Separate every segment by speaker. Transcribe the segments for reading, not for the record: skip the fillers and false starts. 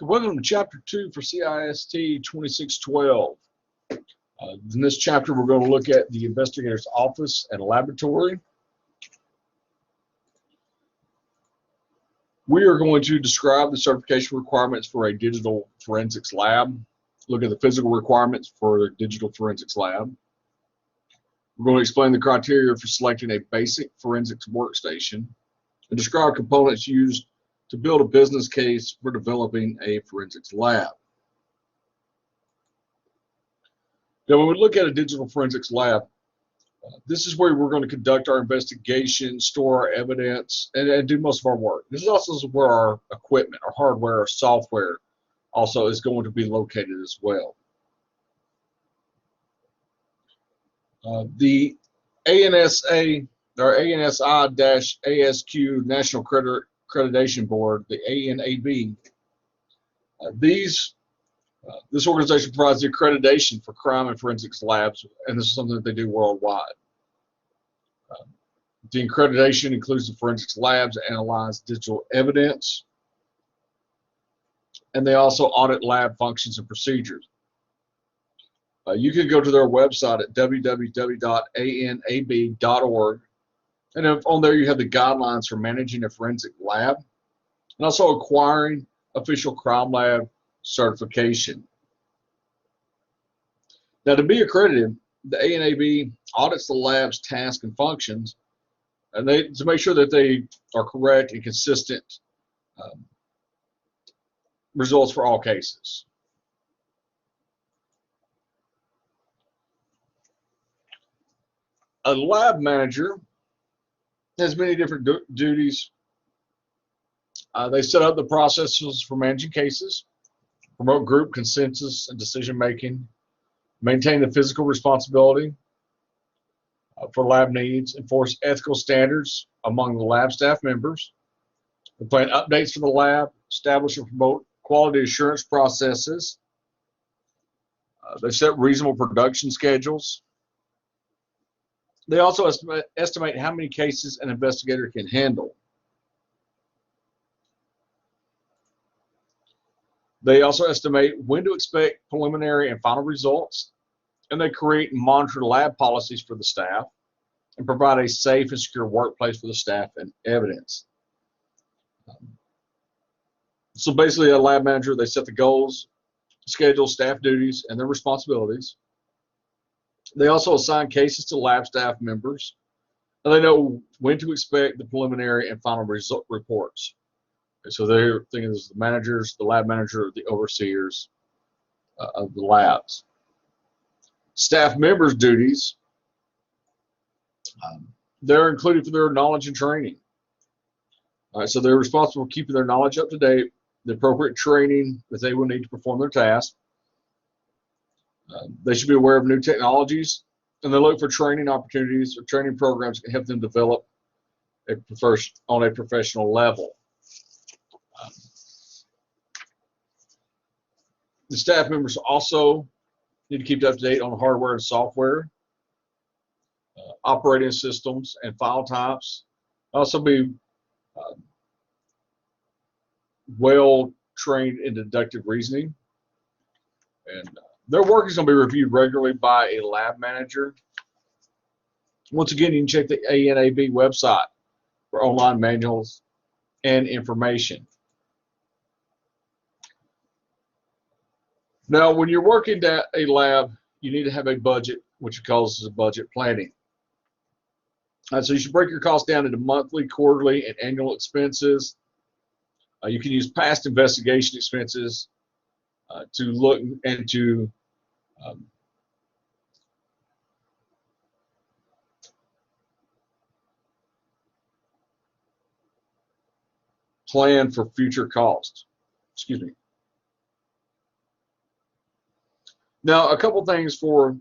Speaker 1: Welcome to Chapter 2 for CIST 2612. In this chapter, we're going to look at the investigator's office and laboratory. We are going to describe the certification requirements for a digital forensics lab, look at the physical requirements for a digital forensics lab. We're going to explain the criteria for selecting a basic forensics workstation and describe components used to build a business case for developing a forensics lab. Now, when we look at a digital forensics lab, this is where we're going to conduct our investigation, store our evidence, and do most of our work. This is also where our equipment, our hardware, our software also is going to be located as well. The ANSA or ANSI-ASQ National Accreditation Board, the ANAB, this organization provides the accreditation for crime and forensics labs, and this is something that they do worldwide. The accreditation includes the forensics labs that analyze digital evidence, and they also audit lab functions and procedures. You can go to their website at www.anab.org, and on there you have the guidelines for managing a forensic lab and also acquiring official crime lab certification. Now, to be accredited, the ANAB audits the lab's tasks and functions, and to make sure that they are correct and consistent results for all cases. A lab manager has many different duties. They set up the processes for managing cases, promote group consensus and decision making, maintain the physical responsibility for lab needs, enforce ethical standards among the lab staff members, they plan updates for the lab, establish and promote quality assurance processes, they set reasonable production schedules. They also estimate how many cases an investigator can handle. They also estimate when to expect preliminary and final results, and they create and monitor lab policies for the staff and provide a safe and secure workplace for the staff and evidence. So basically, a lab manager, they set the goals, schedule, staff duties, and their responsibilities. They also assign cases to lab staff members, and they know when to expect the preliminary and final result reports. And so they're thinking as the managers, the lab manager, the overseers of the labs. Staff members' duties, they're included for their knowledge and training. All right, so they're responsible for keeping their knowledge up to date, the appropriate training that they will need to perform their task. They should be aware of new technologies, and they look for training opportunities or training programs that can help them develop on a professional level. The staff members also need to keep up to date on hardware and software, operating systems, and file types. Also be well trained in deductive reasoning, and their work is going to be reviewed regularly by a lab manager. Once again, you can check the ANAB website for online manuals and information. Now, when you're working at a lab, you need to have a budget, which causes budget planning. So you should break your costs down into monthly, quarterly, and annual expenses. You can use past investigation expenses to look into plan for future costs. Excuse me. Now, a couple things for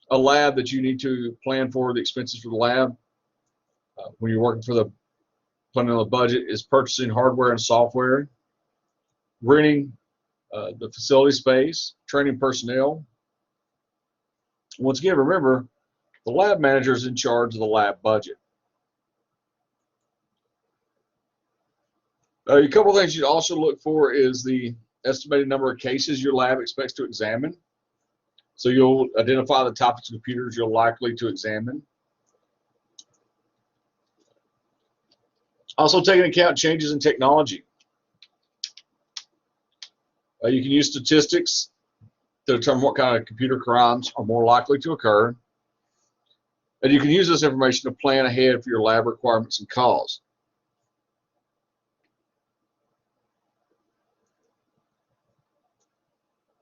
Speaker 1: a lab that you need to plan for the expenses for the lab when you're working for the planning on the budget is purchasing hardware and software, renting the facility space, training personnel. Once again, remember, the lab manager is in charge of the lab budget. A couple of things you'd also look for is the estimated number of cases your lab expects to examine. So you'll identify the types of computers you're likely to examine. Also take into account changes in technology. You can use statistics to determine what kind of computer crimes are more likely to occur. And you can use this information to plan ahead for your lab requirements and costs.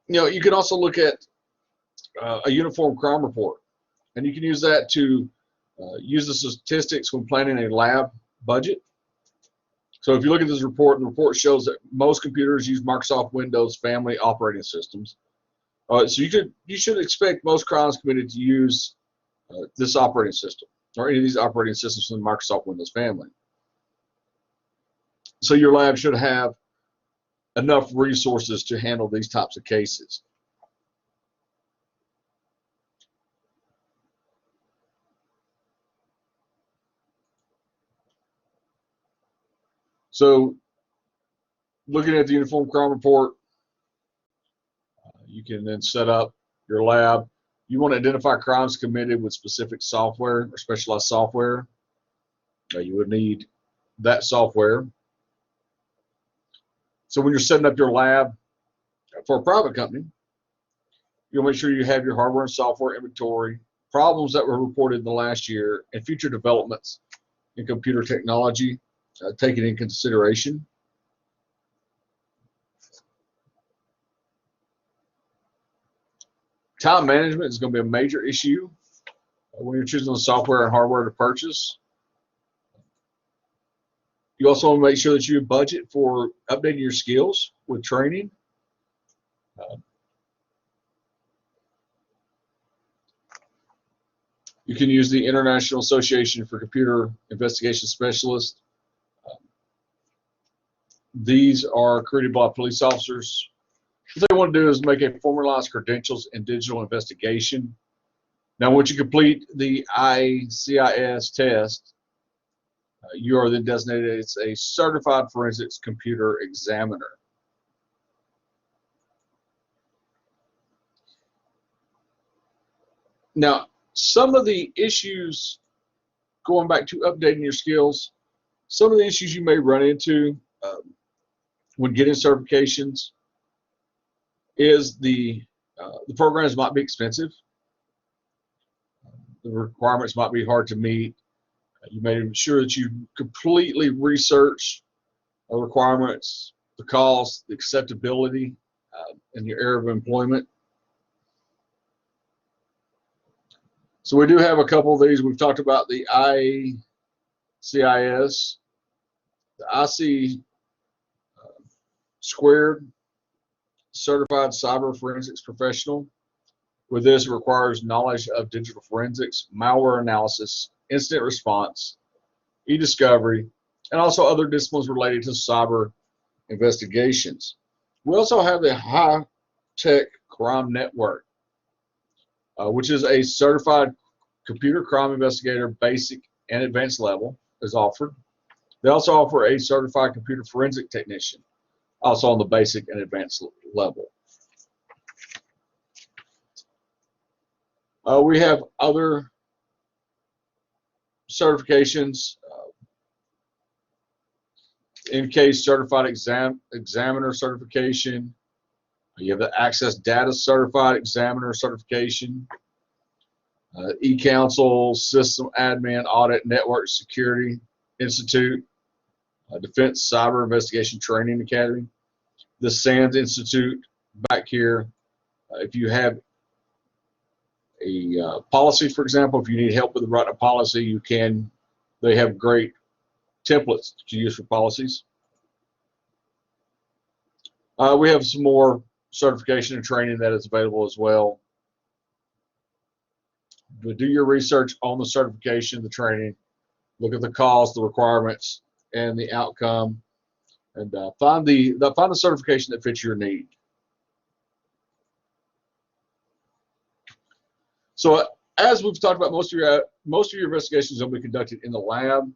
Speaker 1: You can also look at a uniform crime report, and you can use that to use the statistics when planning a lab budget. So if you look at this report, and the report shows that most computers use Microsoft Windows family operating systems. So you should expect most crimes committed to use this operating system or any of these operating systems from the Microsoft Windows family. So your lab should have enough resources to handle these types of cases. So looking at the Uniform Crime Report, you can then set up your lab. You want to identify crimes committed with specific software or specialized software. You would need that software. So when you're setting up your lab for a private company, you'll make sure you have your hardware and software inventory, problems that were reported in the last year, and future developments in computer technology taken in consideration. Time management is going to be a major issue when you're choosing the software and hardware to purchase. You also want to make sure that you budget for updating your skills with training. You can use the International Association for Computer Investigation Specialists. These are created by police officers. What they want to do is make a formalized credentials in digital investigation. Now, once you complete the CIST test, you are then designated as a certified forensics computer examiner. Now, some of the issues, going back to updating your skills, some of the issues you may run into when getting certifications is the programs might be expensive. The requirements might be hard to meet. You may ensure that you completely research the requirements, the cost, the acceptability, and your area of employment. So we do have a couple of these. We've talked about the ICIS, the IC Squared Certified Cyber Forensics Professional. With this, it requires knowledge of digital forensics, malware analysis, incident response, e-discovery, and also other disciplines related to cyber investigations. We also have the High Tech Crime Network, which is a certified computer crime investigator, basic and advanced level, is offered. They also offer a certified computer forensic technician, also on the basic and advanced level. We have other certifications. In-case certified examiner certification. You have the Access Data Certified Examiner certification. E-Council, System Admin, Audit, Network Security Institute, Defense Cyber Investigation Training Academy. The SANS Institute back here. If you have a policy, for example, if you need help with writing a policy, you can. They have great templates to use for policies. We have some more certification and training that is available as well. But do your research on the certification, the training, look at the cost, the requirements, and the outcome, and find the certification that fits your need. So as we've talked about, most of your investigations will be conducted in the lab.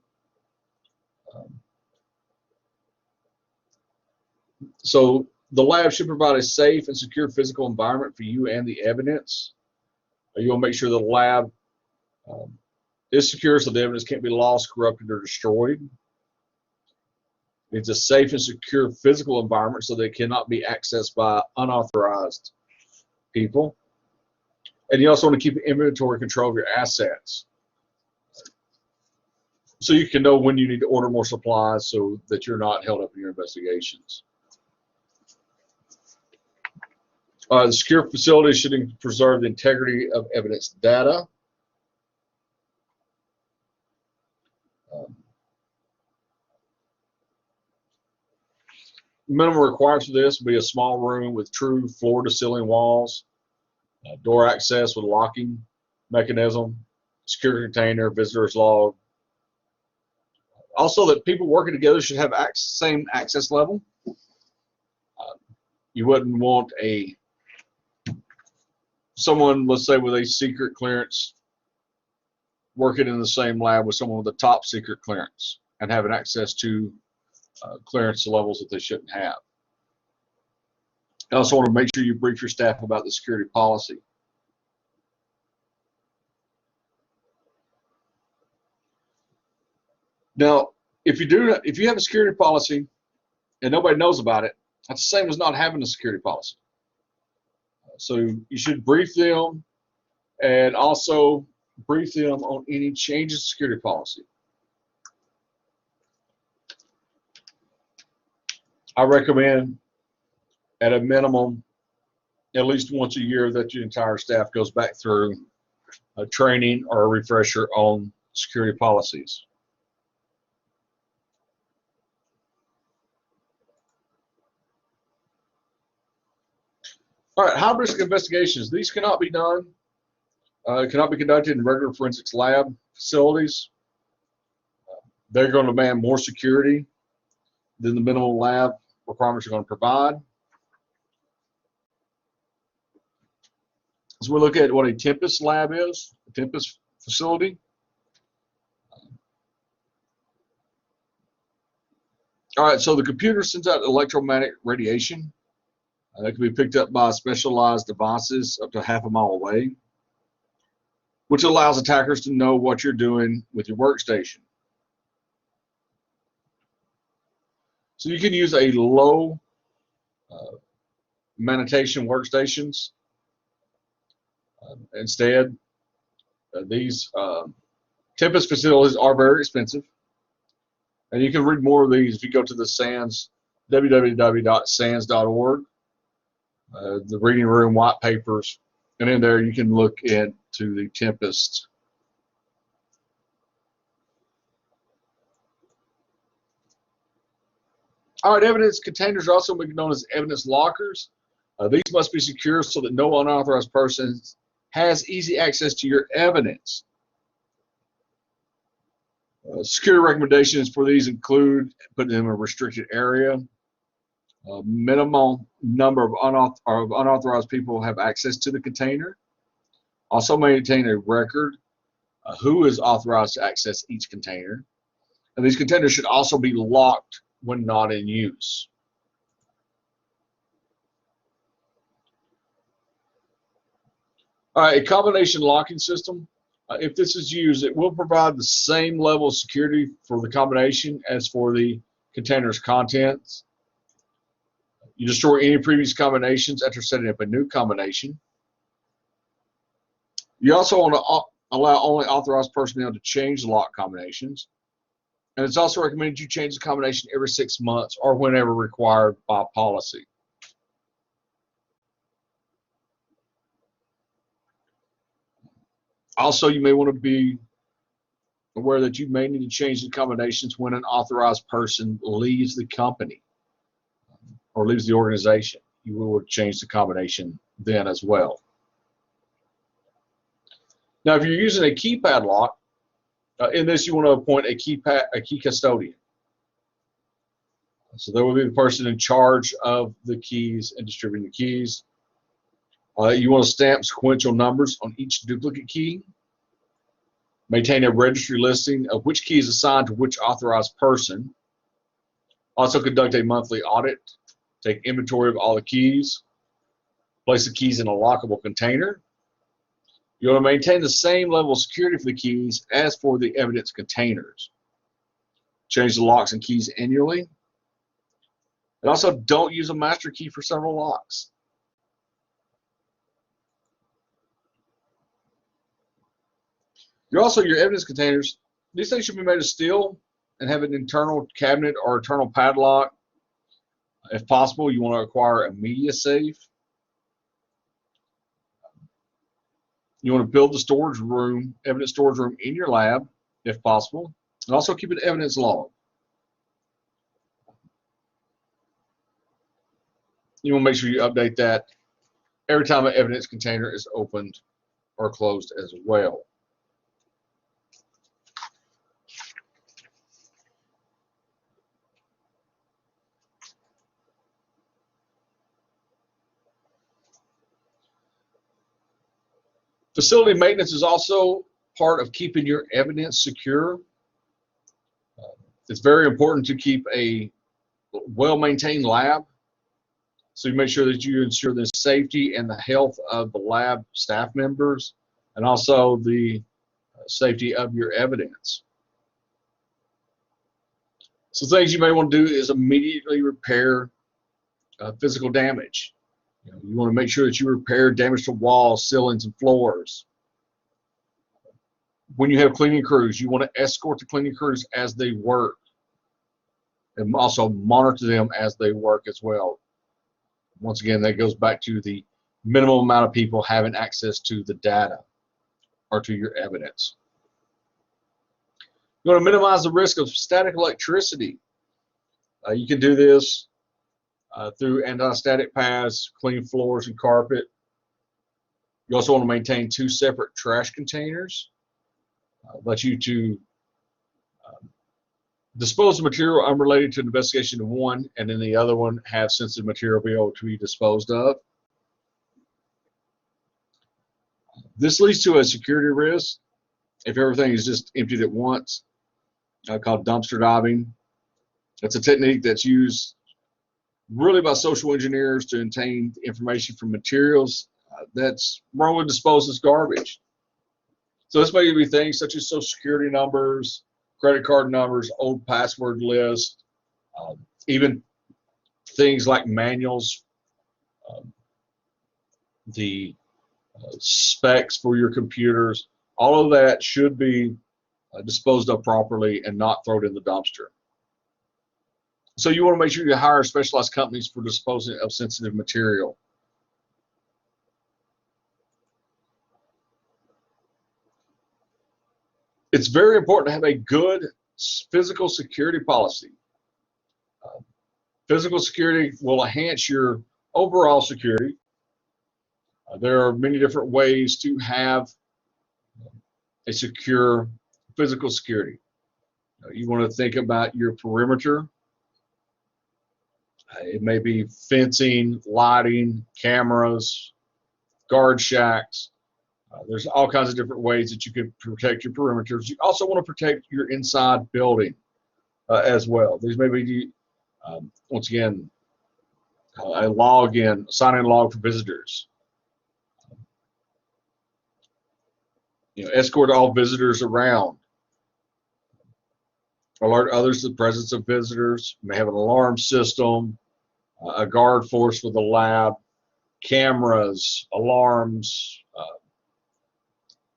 Speaker 1: So the lab should provide a safe and secure physical environment for you and the evidence. You want to make sure the lab is secure so the evidence can't be lost, corrupted, or destroyed. It's a safe and secure physical environment so they cannot be accessed by unauthorized people. And you also want to keep inventory control of your assets, so you can know when you need to order more supplies so that you're not held up in your investigations. The secure facility should preserve the integrity of evidence data. Minimum requirements for this would be a small room with true floor-to-ceiling walls, door access with locking mechanism, secure container, visitor's log. Also, that people working together should have same access level. You wouldn't want someone, let's say, with a secret clearance working in the same lab with someone with a top secret clearance and having access to clearance levels that they shouldn't have. I also want to make sure you brief your staff about the security policy. Now, if you have a security policy and nobody knows about it, that's the same as not having a security policy. So you should brief them, and also brief them on any changes to security policy. I recommend, at a minimum, at least once a year, that your entire staff goes back through a training or a refresher on security policies. All right, high-risk investigations. These cannot be done. Cannot be conducted in regular forensics lab facilities. They're going to demand more security than the minimum lab requirements are going to provide. So we look at what a Tempest lab is, a Tempest facility. All right, so the computer sends out electromagnetic radiation that can be picked up by specialized devices up to half a mile away, which allows attackers to know what you're doing with your workstation. So you can use a low magnetation workstations instead. These Tempest facilities are very expensive, and you can read more of these if you go to the SANS, www.sans.org, the reading room white papers, and in there you can look into the Tempest. All right, evidence containers are also known as evidence lockers. These must be secure so that no unauthorized person has easy access to your evidence. Security recommendations for these include putting them in a restricted area. Minimal number of unauthorized people have access to the container. Also maintain a record who is authorized to access each container. And these containers should also be locked when not in use. All right, a combination locking system. If this is used, it will provide the same level of security for the combination as for the container's contents. You destroy any previous combinations after setting up a new combination. You also want to allow only authorized personnel to change lock combinations. And it's also recommended you change the combination every 6 months or whenever required by policy. Also, you may want to be aware that you may need to change the combinations when an authorized person leaves the company or leaves the organization. You will change the combination then as well. Now, if you're using a keypad lock, in this you want to appoint a key custodian. So there will be the person in charge of the keys and distributing the keys. You want to stamp sequential numbers on each duplicate key. Maintain a registry listing of which key is assigned to which authorized person. Also conduct a monthly audit Take inventory of all the keys. Place the keys in a lockable container. You want to maintain the same level of security for the keys as for the evidence containers. Change the locks and keys annually. And also don't use a master key for several locks. Your evidence containers, these things should be made of steel and have an internal cabinet or internal padlock. If possible, you want to acquire a media safe. You want to build the storage room, evidence storage room in your lab, if possible, and also keep an evidence log. You want to make sure you update that every time an evidence container is opened or closed as well. Facility maintenance is also part of keeping your evidence secure. It's very important to keep a well-maintained lab, so you make sure that you ensure the safety and the health of the lab staff members and also the safety of your evidence. So things you may want to do is immediately repair physical damage. You want to make sure that you repair damage to walls, ceilings, and floors. When you have cleaning crews, you want to escort the cleaning crews as they work and also monitor them as they work as well. Once again, that goes back to the minimum amount of people having access to the data or to your evidence. You want to minimize the risk of static electricity. You can do this through anti-static pads, clean floors and carpet. You also want to maintain 2 separate trash containers. Allows you to dispose of material unrelated to an investigation in one, and then the other one have sensitive material be able to be disposed of. This leads to a security risk if everything is just emptied at once, called dumpster diving. It's a technique that's used really by social engineers to obtain information from materials that's wrongly disposed as garbage. So this may be things such as social security numbers, credit card numbers, old password lists, even things like manuals, the specs for your computers. All of that should be disposed of properly and not thrown in the dumpster. So you want to make sure you hire specialized companies for disposing of sensitive material. It's very important to have a good physical security policy. Physical security will enhance your overall security. There are many different ways to have a secure physical security. You want to think about your perimeter. It may be fencing, lighting, cameras, guard shacks. There's all kinds of different ways that you can protect your perimeters. You also want to protect your inside building as well. These may be, once again, a login, sign-in log for visitors. Escort all visitors around. Alert others of the presence of visitors. You may have an alarm system, a guard force for the lab, cameras, alarms,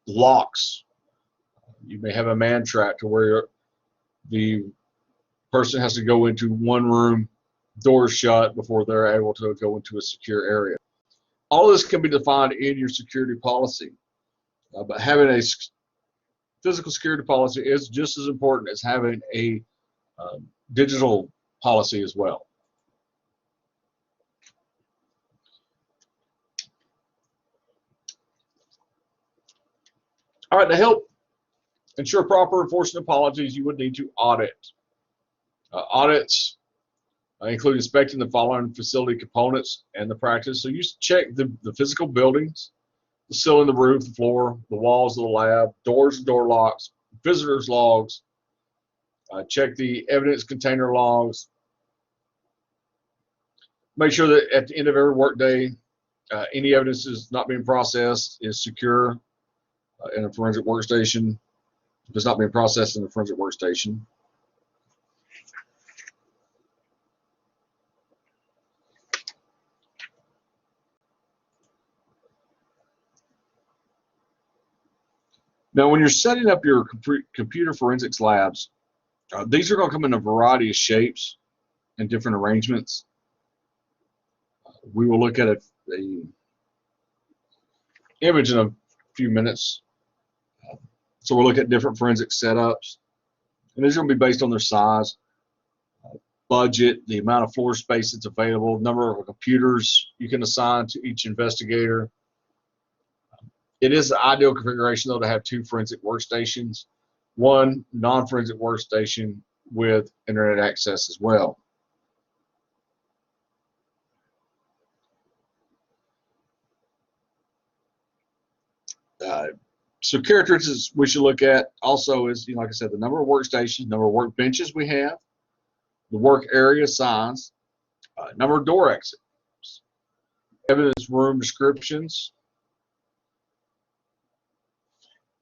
Speaker 1: locks. You may have a man trap to where the person has to go into one room, doors shut, before they're able to go into a secure area. All this can be defined in your security policy, but having a physical security policy is just as important as having a digital policy as well. All right, to help ensure proper enforcement of policies, you would need to audit. Audits include inspecting the following facility components and the practice. So you check the physical buildings, the ceiling, the roof, the floor, the walls of the lab, doors and door locks, visitors logs. Check the evidence container logs. Make sure that at the end of every workday, any evidence is not being processed is secure in a forensic workstation. If it's not being processed in the forensic workstation. Now, when you're setting up your computer forensics labs, these are going to come in a variety of shapes and different arrangements. We will look at a image in a few minutes. So we'll look at different forensic setups, and these are going to be based on their size, budget, the amount of floor space that's available, number of computers you can assign to each investigator. It is the ideal configuration, though, to have 2 forensic workstations, 1 non-forensic workstation with internet access as well. So characteristics we should look at also is, like I said, the number of workstations, number of workbenches we have, the work area size, number of door exits, evidence room descriptions,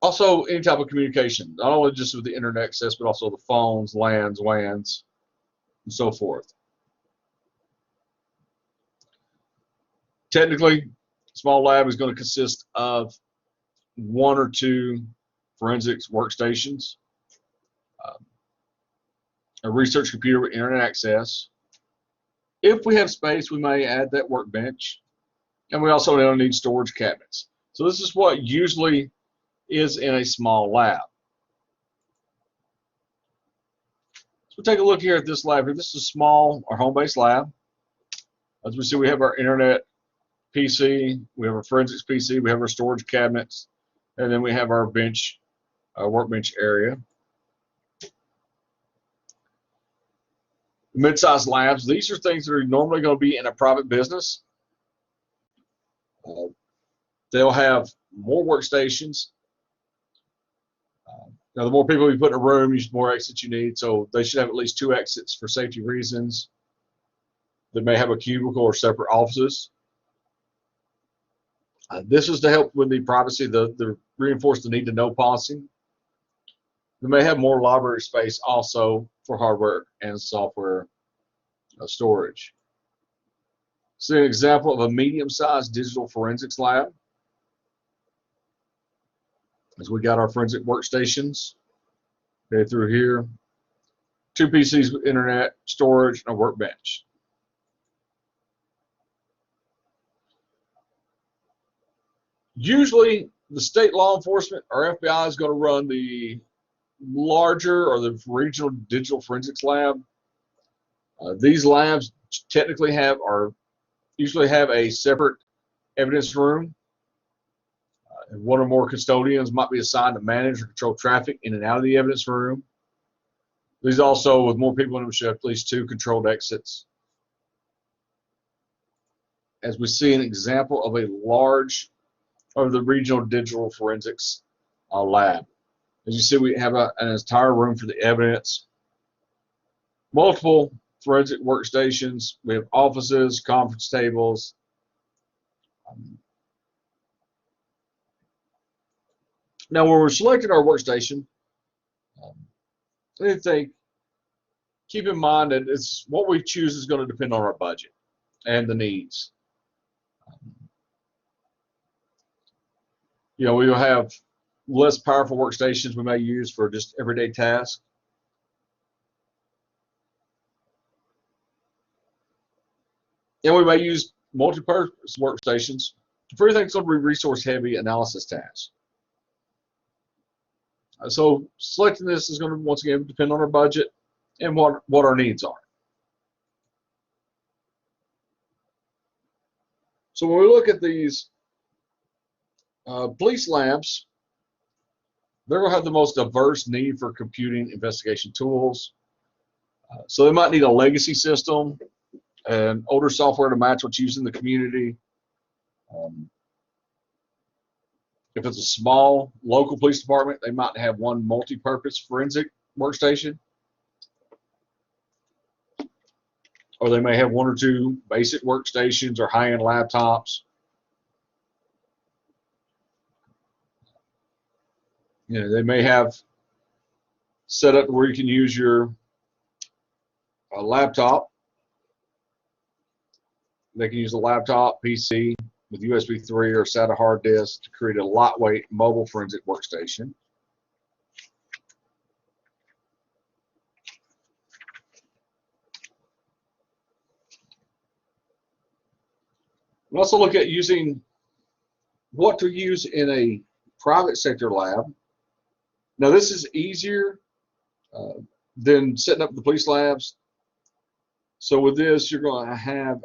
Speaker 1: also any type of communication, not only just with the internet access, but also the phones, LANs, WANs, and so forth. Technically, small lab is going to consist of 1 or 2 forensics workstations, a research computer with internet access. If we have space, we may add that workbench, and we also need storage cabinets. So this is what usually is in a small lab. So we'll take a look here at this lab here. This is a small, our home-based lab. As we see, we have our internet PC, we have our forensics PC, we have our storage cabinets, and then we have our bench, workbench area. Mid-sized labs, these are things that are normally going to be in a private business. They'll have more workstations. Now, the more people you put in a room, the more exits you need, so they should have at least 2 exits for safety reasons. They may have a cubicle or separate offices. This is to help with the privacy, the reinforce the need to know policy. They may have more library space also for hardware and software storage. So an example of a medium-sized digital forensics lab. As we got our forensic workstations, okay, through here, 2 PCs with internet, storage, and a workbench. Usually, the state law enforcement or FBI is going to run the larger or the regional digital forensics lab. These labs technically usually have a separate evidence room. And 1 or more custodians might be assigned to manage or control traffic in and out of the evidence room. These also, with more people in them, should have at least 2 controlled exits. As we see an example of a large of the regional digital forensics lab. As you see, we have an entire room for the evidence, multiple forensic workstations. We have offices, conference tables. Now, when we're selecting our workstation, keep in mind that what we choose is going to depend on our budget and the needs. We will have less powerful workstations we may use for just everyday tasks. And we may use multi-purpose workstations for everything that's going to be resource-heavy analysis tasks. So selecting this is going to, once again, depend on our budget and what our needs are. So when we look at these police labs, they're going to have the most diverse need for computing investigation tools. So they might need a legacy system and older software to match what's used in the community. If it's a small local police department, they might have 1 multi-purpose forensic workstation. or they may have one or two basic workstations or high-end laptops. You know, they may have set up where you can use your laptop. They can use a laptop, PC with USB 3 or SATA hard disk to create a lightweight mobile forensic workstation. We also look at using what to use in a private sector lab. Now, this is easier than setting up the police labs. So with this, you're going to have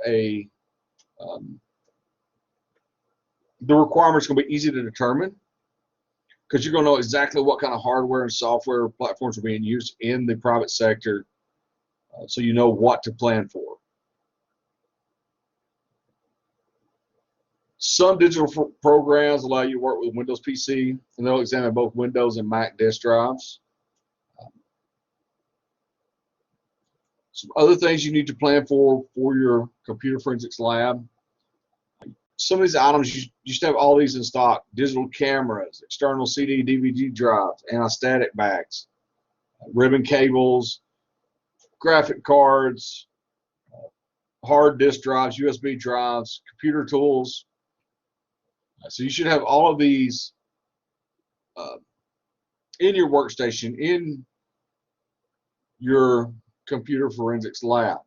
Speaker 1: the requirements are going to be easy to determine because you're going to know exactly what kind of hardware and software platforms are being used in the private sector, so you know what to plan for. Some digital programs allow you to work with Windows PC, and they'll examine both Windows and Mac disk drives. Some other things you need to plan for your computer forensics lab. Some of these items, you should have all these in stock: digital cameras, external CD, DVD drives, anti-static bags, ribbon cables, graphic cards, hard disk drives, USB drives, computer tools. So you should have all of these in your workstation, in your computer forensics lab.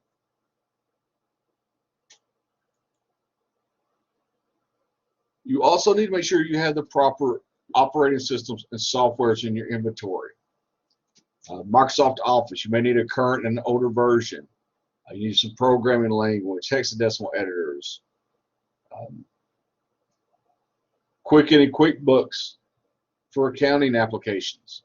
Speaker 1: You also need to make sure you have the proper operating systems and softwares in your inventory. Microsoft Office, you may need a current and an older version. You need some programming language, hexadecimal editors, Quicken and QuickBooks for accounting applications.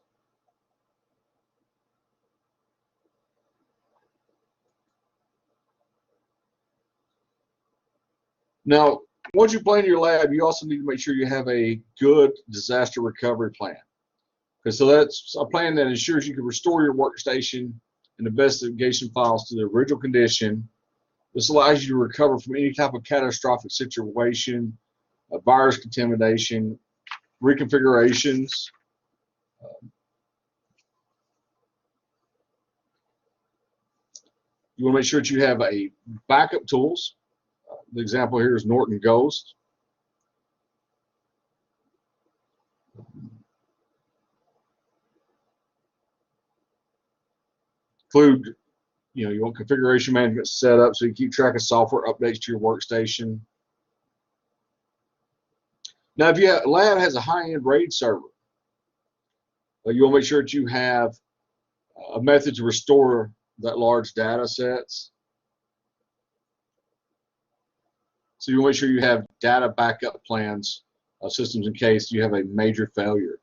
Speaker 1: Now, once you plan your lab, you also need to make sure you have a good disaster recovery plan. So that's a plan that ensures you can restore your workstation and investigation files to the original condition. This allows you to recover from any type of catastrophic situation, virus contamination, reconfigurations. You want to make sure that you have a backup tools. The example here is Norton Ghost. Include, you want configuration management set up so you keep track of software updates to your workstation. Now, if your lab has a high-end RAID server, you want to make sure that you have a method to restore that large data sets. So you want to make sure you have data backup plans, systems in case you have a major failure.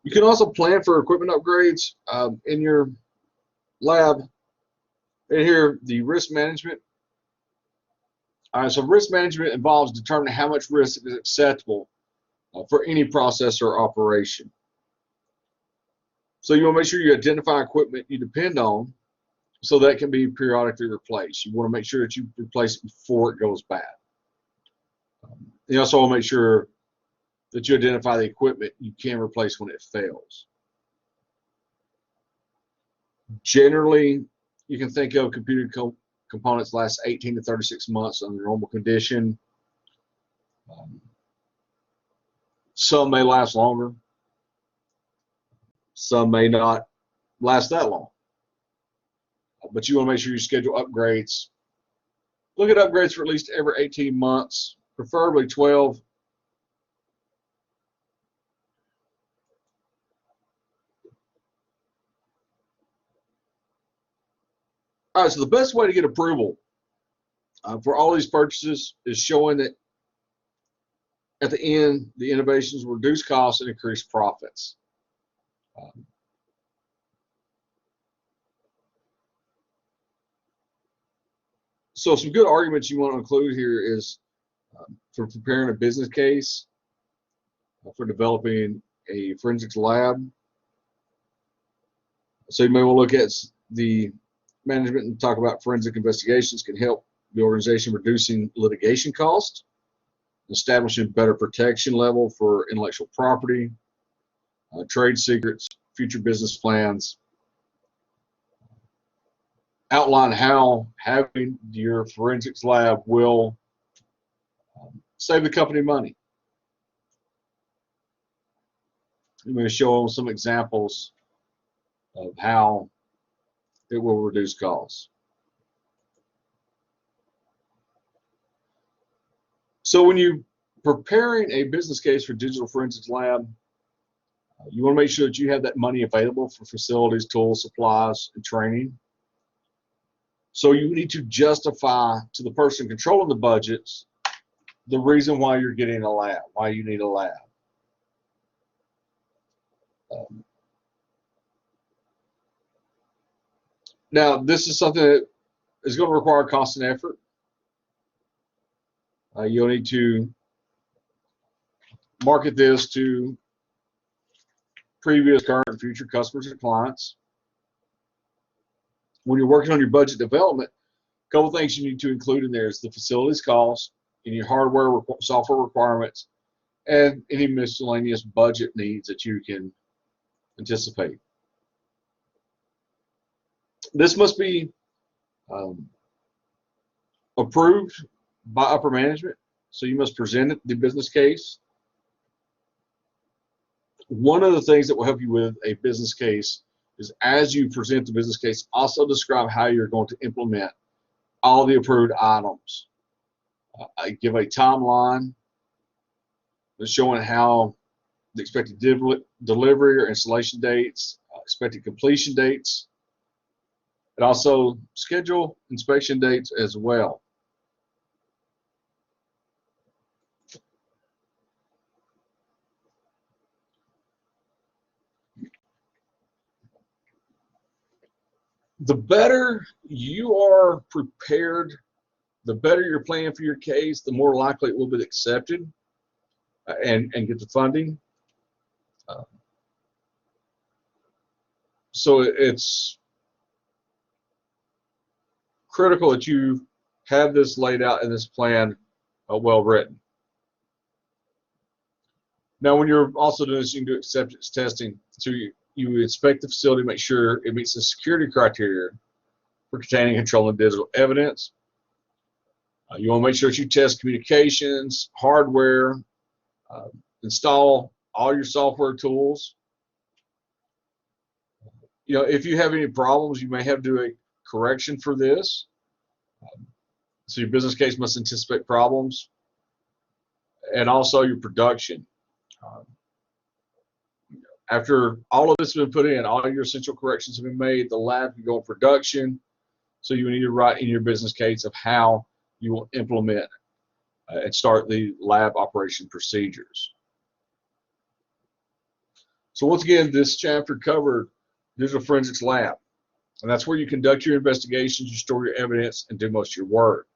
Speaker 1: You can also plan for equipment upgrades in your lab. And here, the risk management. So risk management involves determining how much risk is acceptable for any process or operation. So you want to make sure you identify equipment you depend on so that can be periodically replaced. You want to make sure that you replace it before it goes bad. You also want to make sure that you identify the equipment you can replace when it fails. Generally, you can think of computer components last 18 to 36 months under normal condition. Some may last longer. Some may not last that long. But you want to make sure you schedule upgrades. Look at upgrades for at least every 18 months, preferably 12. All right, so the best way to get approval for all these purchases is showing that at the end, the innovations will reduce costs and increase profits. So some good arguments you want to include here is for preparing a business case. for developing a forensics lab. So you may want to look at the management and talk about forensic investigations can help the organization reducing litigation costs, establishing better protection level for intellectual property, trade secrets, future business plans. Outline how having your forensics lab will save the company money. I'm going to show some examples of how it will reduce costs. So when you're preparing a business case for digital forensics lab, you want to make sure that you have that money available for facilities, tools, supplies, and training. So you need to justify to the person controlling the budgets the reason why you're getting a lab, why you need a lab. Now, this is something that is going to require cost and effort. You'll need to market this to previous, current, and future customers and clients. When you're working on your budget development, a couple things you need to include in there is the facilities costs, any hardware, software requirements, and any miscellaneous budget needs that you can anticipate. This must be approved by upper management, so you must present the business case. One of the things that will help you with a business case is, as you present the business case, also describe how you're going to implement all the approved items. I give a timeline showing how the expected delivery or installation dates, expected completion dates, and also schedule inspection dates as well. The better you are prepared, the better you're planning for your case, the more likely it will be accepted and get the funding. So it's critical that you have this laid out in this plan well written. Now, when you're also doing this, you can do acceptance testing. So you inspect the facility, make sure it meets the security criteria for containing, controlling digital evidence. You want to make sure that you test communications, hardware, install all your software tools. You know, if you have any problems, you may have to do a correction for this. So your business case must anticipate problems, and also your production. After all of this has been put in, all your essential corrections have been made, the lab can go in production. So you need to write in your business case of how you will implement and start the lab operation procedures. So once again, this chapter covered digital forensics lab, and that's where you conduct your investigations, you store your evidence, and do most of your work.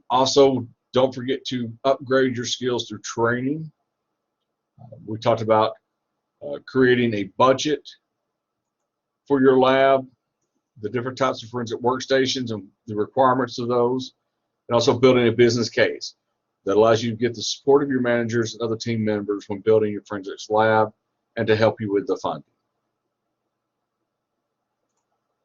Speaker 1: Also, don't forget to upgrade your skills through training. We talked about creating a budget for your lab, the different types of forensic workstations and the requirements of those, and also building a business case that allows you to get the support of your managers and other team members when building your forensics lab and to help you with the funding.